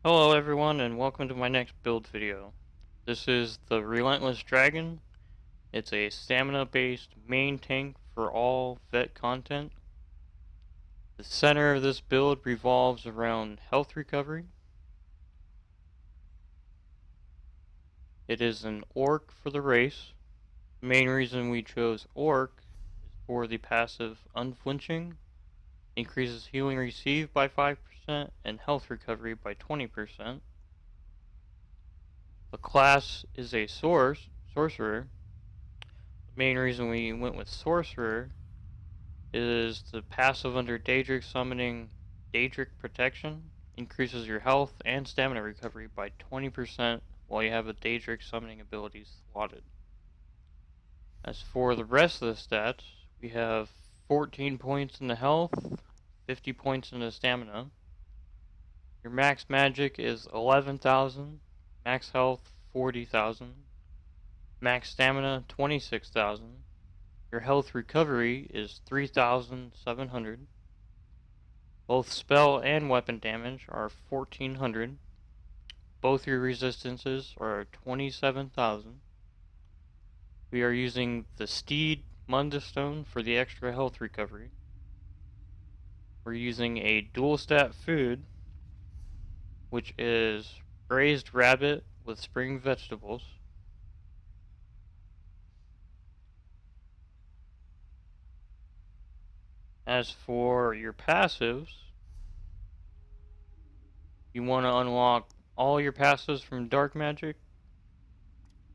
Hello everyone and welcome to my next build video. This is the Relentless Dragon. It's a stamina based main tank for all vet content. The center of this build revolves around health recovery. It is an orc for the race. The main reason we chose orc is for the passive unflinching, increases healing received by 5% and health recovery by 20%. The class is a sorcerer. The main reason we went with sorcerer is the passive under Daedric summoning. Daedric protection increases your health and stamina recovery by 20% while you have a Daedric summoning ability slotted. As for the rest of the stats, we have 14 points in the health, 50 points in the stamina. Your max magic is 11,000, max health 40,000, max stamina 26,000. Your health recovery is 3,700. Both spell and weapon damage are 1,400. Both your resistances are 27,000. We are using the Steed Mundus Stone for the extra health recovery. We're using a dual stat food, which is braised rabbit with spring vegetables. As for your passives, you want to unlock all your passives from Dark Magic.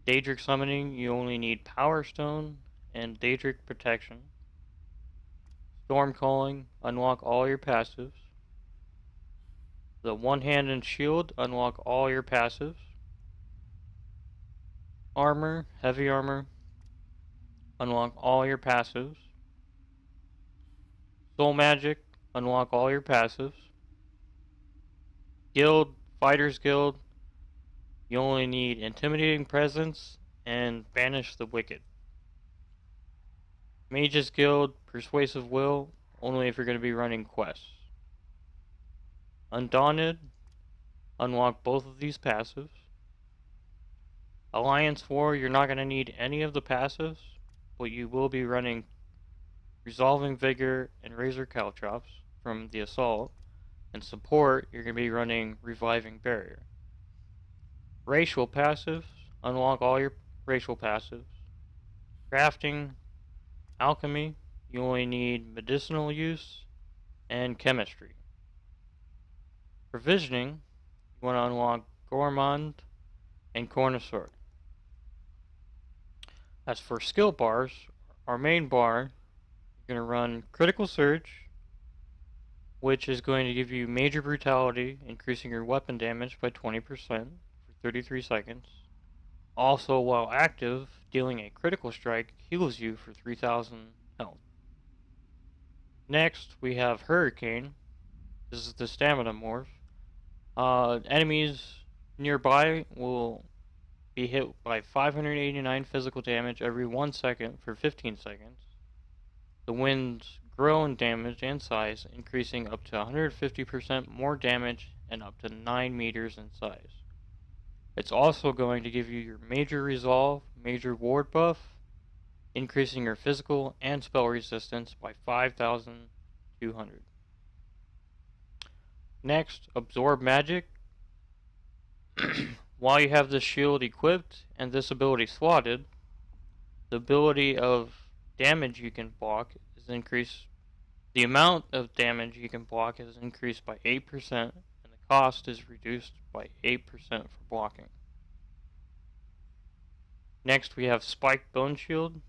Daedric Summoning, you only need Power Stone and Daedric Protection. Storm Calling, unlock all your passives. The One Hand and Shield, unlock all your passives. Armor, Heavy Armor, unlock all your passives. Soul Magic, unlock all your passives. Guild, Fighters Guild, you only need Intimidating Presence and Banish the Wicked. Mages Guild, Persuasive Will, only if you're going to be running quests. Undaunted, unlock both of these passives. Alliance War, you're not going to need any of the passives, but you will be running Resolving Vigor and Razor Caltrops from the Assault. And support, you're going to be running Reviving Barrier. Racial passives, unlock all your racial passives. Crafting, Alchemy, you only need medicinal use and chemistry. Provisioning, you want to unlock Gourmand and Connoisseur. As for skill bars, our main bar, you're going to run Critical Surge, which is going to give you Major Brutality, increasing your weapon damage by 20% for 33 seconds. Also, while active, dealing a critical strike heals you for 3,000 health. Next, we have Hurricane. This is the stamina morph. Enemies nearby will be hit by 589 physical damage every 1 second for 15 seconds. The winds grow in damage and size, increasing up to 150% more damage and up to 9 meters in size. It's also going to give you your Major Resolve, Major Ward buff, increasing your physical and spell resistance by 5,200. Next, Absorb Magic. While you have this shield equipped and this ability slotted, the ability of damage you can block is increased. The amount of damage you can block is increased by 8%, and the cost is reduced by 8% for blocking. Next, we have Spiked Bone Shield.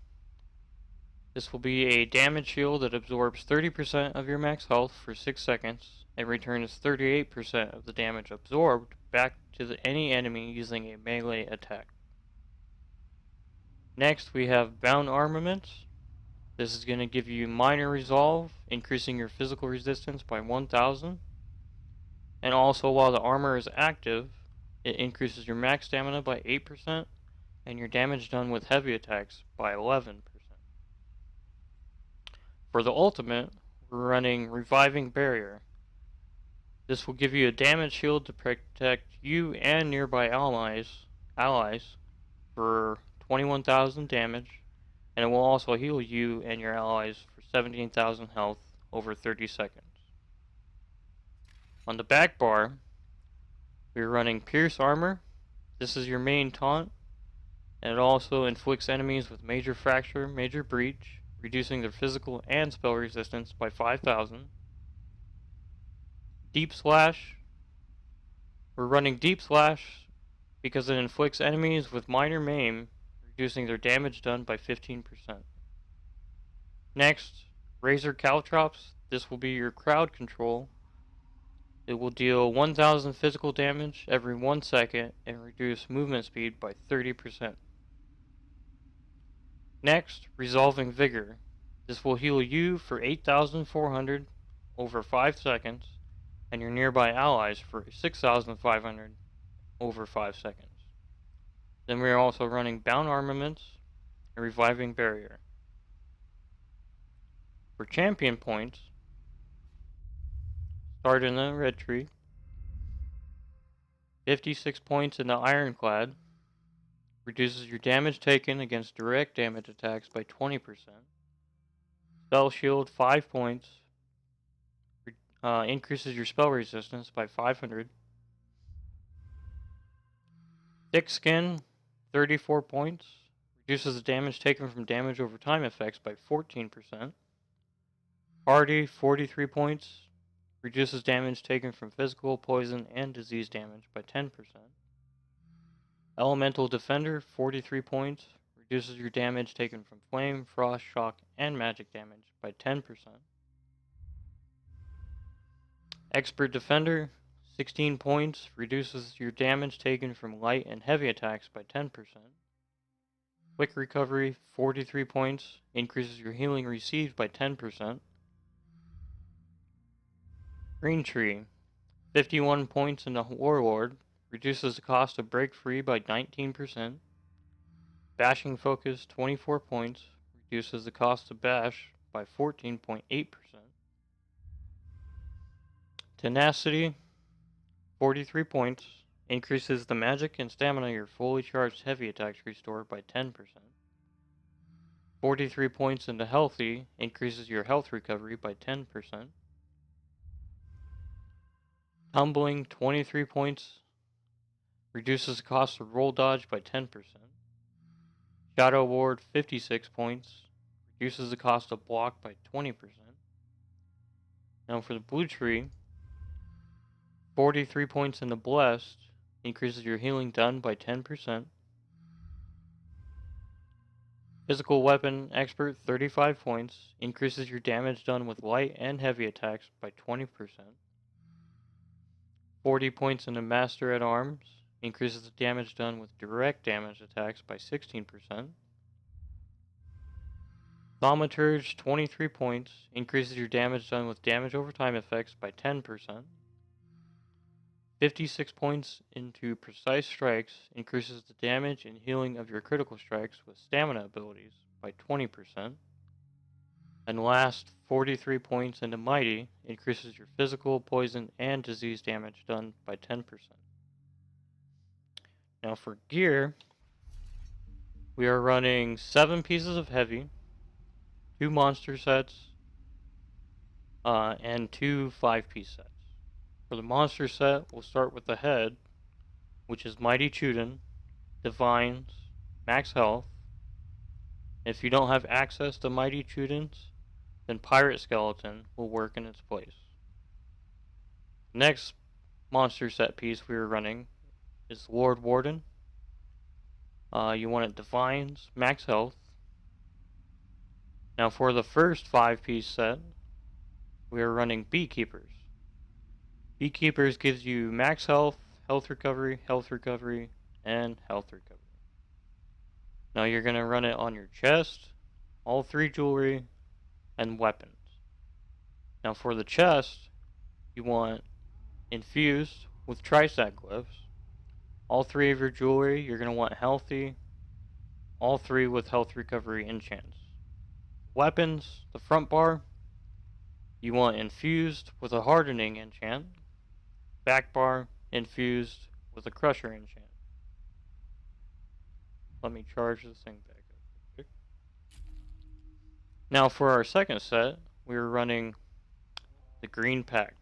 This will be a damage shield that absorbs 30% of your max health for 6 seconds and returns 38% of the damage absorbed back to any enemy using a melee attack. Next, we have Bound Armaments. This is going to give you Minor Resolve, increasing your physical resistance by 1,000. And also, while the armor is active, it increases your max stamina by 8% and your damage done with heavy attacks by 11%. For the ultimate, we're running Reviving Barrier. This will give you a damage shield to protect you and nearby allies for 21,000 damage, and it will also heal you and your allies for 17,000 health over 30 seconds. On the back bar, we are running Pierce Armor. This is your main taunt, and it also inflicts enemies with Major Fracture, Major Breach, reducing their physical and spell resistance by 5,000. Deep Slash. We're running Deep Slash because it inflicts enemies with minor maim, reducing their damage done by 15%. Next, Razor Caltrops. This will be your crowd control. It will deal 1000 physical damage every 1 second and reduce movement speed by 30%. Next, Resolving Vigor. This will heal you for 8,400 over 5 seconds and your nearby allies for 6,500 over 5 seconds. Then we are also running Bound Armaments and Reviving Barrier. For champion points, start in the red tree. 56 points in the Ironclad. Reduces your damage taken against direct damage attacks by 20%. Spell Shield 5 points. Increases your spell resistance by 500. Thick Skin 34 points. Reduces the damage taken from damage over time effects by 14%. Hardy 43 points. Reduces damage taken from physical, poison, and disease damage by 10%. Elemental Defender 43 points. Reduces your damage taken from flame, frost, shock, and magic damage by 10%. Expert Defender 16 points. Reduces your damage taken from light and heavy attacks by 10%. Quick Recovery 43 points. Increases your healing received by 10%. Green Tree 51 points in the Warlord. Reduces the cost of Break Free by 19%. Bashing Focus 24 points. Reduces the cost of Bash by 14.8%. Tenacity 43 points. Increases the magic and stamina your fully charged heavy attacks restore by 10%. 43 points into Healthy. Increases your health recovery by 10%. Tumbling 23 points. Reduces the cost of roll dodge by 10%. Shadow Ward 56 points. Reduces the cost of block by 20%. Now for the blue tree, 43 points in the Blessed. Increases your healing done by 10%. Physical Weapon Expert 35 points. Increases your damage done with light and heavy attacks by 20%. 40 points in the Master at Arms. Increases the damage done with direct damage attacks by 16%. Thaumaturge 23 points. Increases your damage done with damage over time effects by 10%. 56 points into Precise Strikes. Increases the damage and healing of your critical strikes with stamina abilities by 20%. And last, 43 points into Mighty. Increases your physical, poison, and disease damage done by 10%. Now for gear, we are running 7 pieces of heavy, 2 monster sets, and 2 5-piece sets. For the monster set, we'll start with the head, which is Mighty Chuden, Divines, Max Health. If you don't have access to Mighty Chudens, then Pirate Skeleton will work in its place. Next monster set piece we are running is Lord Warden. You want it Divines, Max Health. Now for the first 5-piece set, we are running Beekeepers. Beekeepers gives you max health, health recovery, and health recovery. Now you're going to run it on your chest, all 3 jewelry, and weapons. Now for the chest, you want infused with Trisac glyphs. All 3 of your jewelry, you're going to want healthy, all 3 with health recovery enchants. Weapons, the front bar, you want infused with a hardening enchant. back bar infused with a crusher enchant. Let me charge this thing back up. Now for our second set, we're running the Green Pact.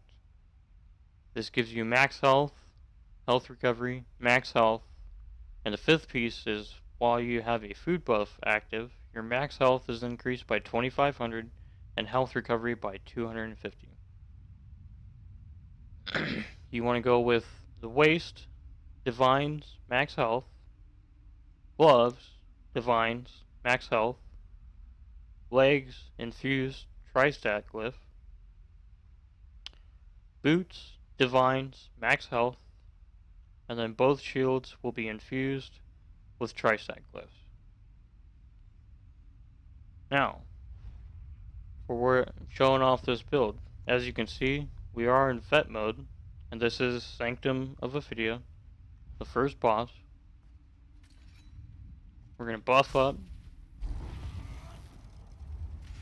This gives you max health, health recovery, max health, and the fifth piece is while you have a food buff active, your max health is increased by 2500 and health recovery by 250. You want to go with the waist, divines, max health, gloves, divines, max health, legs, infused, tri-stat glyph, boots, divines, max health, and then both shields will be infused with tri-stat glyphs. Now, we're showing off this build. As you can see, we are in vet mode, and this is Sanctum of Ophidia, the first boss. We're going to buff up,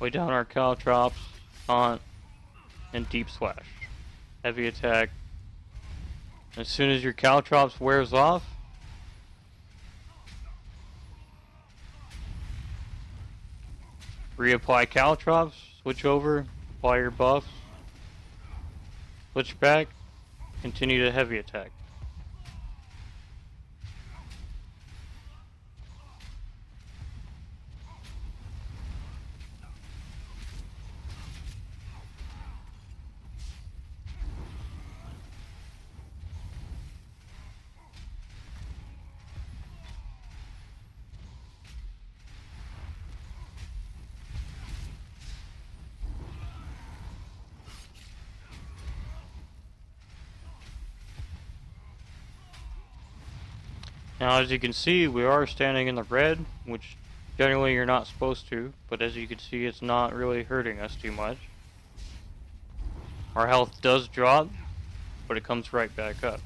lay down our caltrops, taunt, and deep slash. Heavy attack. As soon as your caltrops wears off, reapply caltrops, switch over, apply your buffs, switch back, continue to heavy attack. Now as you can see, we are standing in the red, which generally you're not supposed to, but as you can see it's not really hurting us too much. Our health does drop, but it comes right back up.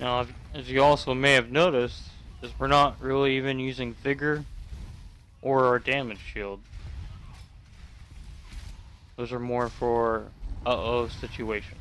Now, as you also may have noticed, is we're not really even using Vigor or our damage shield. Those are more for uh-oh situation.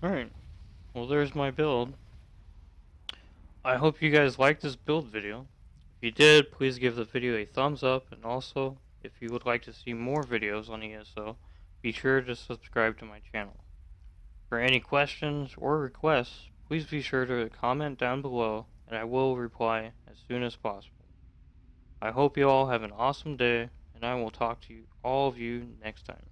Alright, well there's my build. I hope you guys liked this build video. If you did, please give the video a thumbs up, and also, if you would like to see more videos on ESO, be sure to subscribe to my channel. For any questions or requests, please be sure to comment down below, and I will reply as soon as possible. I hope you all have an awesome day, and I will talk to all of you next time.